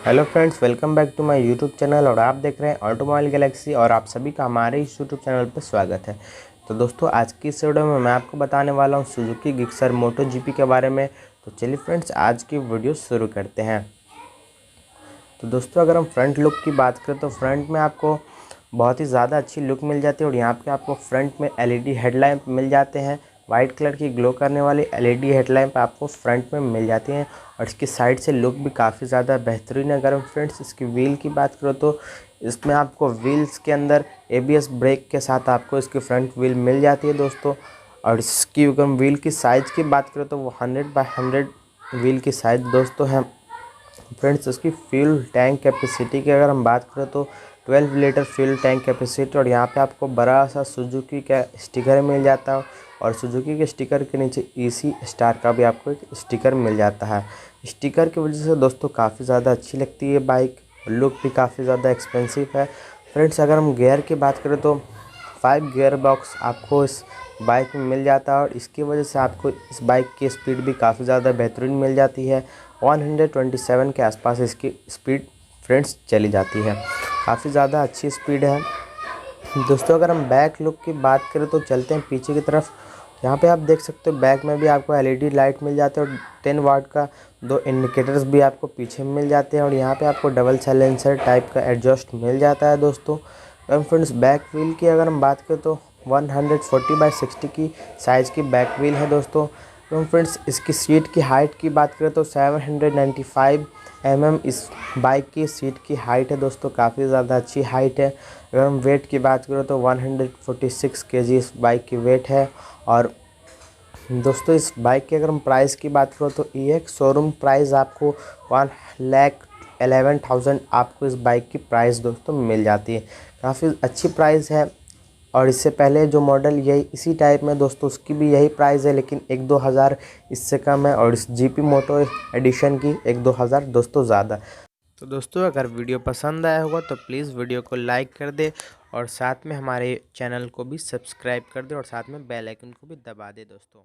Hello friends, welcome back to my YouTube channel और आप देख रहे हैं ऑटोमोबाइल गैलेक्सी और आप सभी का हमारे इस यूट्यूब चैनल पर स्वागत है। तो दोस्तों, आज की इस वीडियो में मैं आपको बताने वाला हूं सुजुकी गिक्सर मोटो जीपी के बारे में। तो चलिए फ्रेंड्स, आज की वीडियो शुरू करते हैं। तो दोस्तों, अगर हम फ्रंट लुक की बात करें तो फ्रंट में आपको बहुत ही ज़्यादा अच्छी लुक मिल जाती है और यहाँ पे आपको फ्रंट में एलईडी हेडलैम्प मिल जाते हैं। वाइट कलर की ग्लो करने वाली एलईडी हेडलैम्प आपको फ्रंट में मिल जाती हैं और इसकी साइड से लुक भी काफ़ी ज़्यादा बेहतरीन है। अगर हम फ्रेंड्स इसकी व्हील की बात करें तो इसमें आपको व्हील्स के अंदर एबीएस ब्रेक के साथ आपको इसकी फ्रंट व्हील मिल जाती है दोस्तों। और इसकी अगर हम व्हील की साइज़ की बात करें तो वो 100x100 व्हील की साइज़ दोस्तों है। फ्रेंड्स, इसकी फ्यूल टैंक कैपेसिटी की अगर हम बात करें तो 12 लीटर फ्यूल टैंक कैपेसिटी और यहाँ पे आपको बड़ा सा सुजुकी का स्टिकर मिल जाता है और सुजुकी के स्टिकर के नीचे ईसी स्टार का भी आपको एक स्टिकर मिल जाता है। स्टिकर की वजह से दोस्तों काफ़ी ज़्यादा अच्छी लगती है बाइक, लुक भी काफ़ी ज़्यादा एक्सपेंसिव है। फ्रेंड्स, अगर हम गियर की बात करें तो 5 गियर बॉक्स आपको इस बाइक में मिल जाता है और इसकी वजह से आपको इस बाइक की स्पीड भी काफ़ी ज़्यादा बेहतरीन मिल जाती है। 127 के आसपास इसकी स्पीड फ्रेंड्स चली जाती है, काफ़ी ज़्यादा अच्छी स्पीड है दोस्तों। अगर हम बैक लुक की बात करें तो चलते हैं पीछे की तरफ। यहाँ पे आप देख सकते हो बैक में भी आपको एलईडी लाइट मिल जाते हैं और 10 वाट का 2 इंडिकेटर्स भी आपको पीछे मिल जाते हैं और यहाँ पे आपको डबल साइलेंसर टाइप का एडजस्ट मिल जाता है दोस्तों। और फ्रेंड्स, बैक व्हील की अगर हम बात करें तो 140/60 की साइज़ की बैक व्हील है दोस्तों। तो फ्रेंड्स, इसकी सीट की हाइट की बात करें तो 795 इस बाइक की सीट की हाइट है दोस्तों, काफ़ी ज़्यादा अच्छी हाइट है। अगर हम वेट की बात करें तो 146 केजी इस बाइक की वेट है। और दोस्तों, इस बाइक की अगर हम प्राइस की बात करें तो ये शोरूम प्राइस आपको 1,11,000 आपको इस बाइक की प्राइस दोस्तों मिल जाती है। काफ़ी अच्छी प्राइस है और इससे पहले जो मॉडल यही इसी टाइप में दोस्तों उसकी भी यही प्राइस है, लेकिन 1-2 हज़ार इससे कम है और इस जीपी मोटो एडिशन की 1-2 हज़ार दोस्तों ज़्यादा। तो दोस्तों, अगर वीडियो पसंद आया होगा तो प्लीज़ वीडियो को लाइक कर दे और साथ में हमारे चैनल को भी सब्सक्राइब कर दे और साथ में बेल आइकन को भी दबा दे दोस्तों।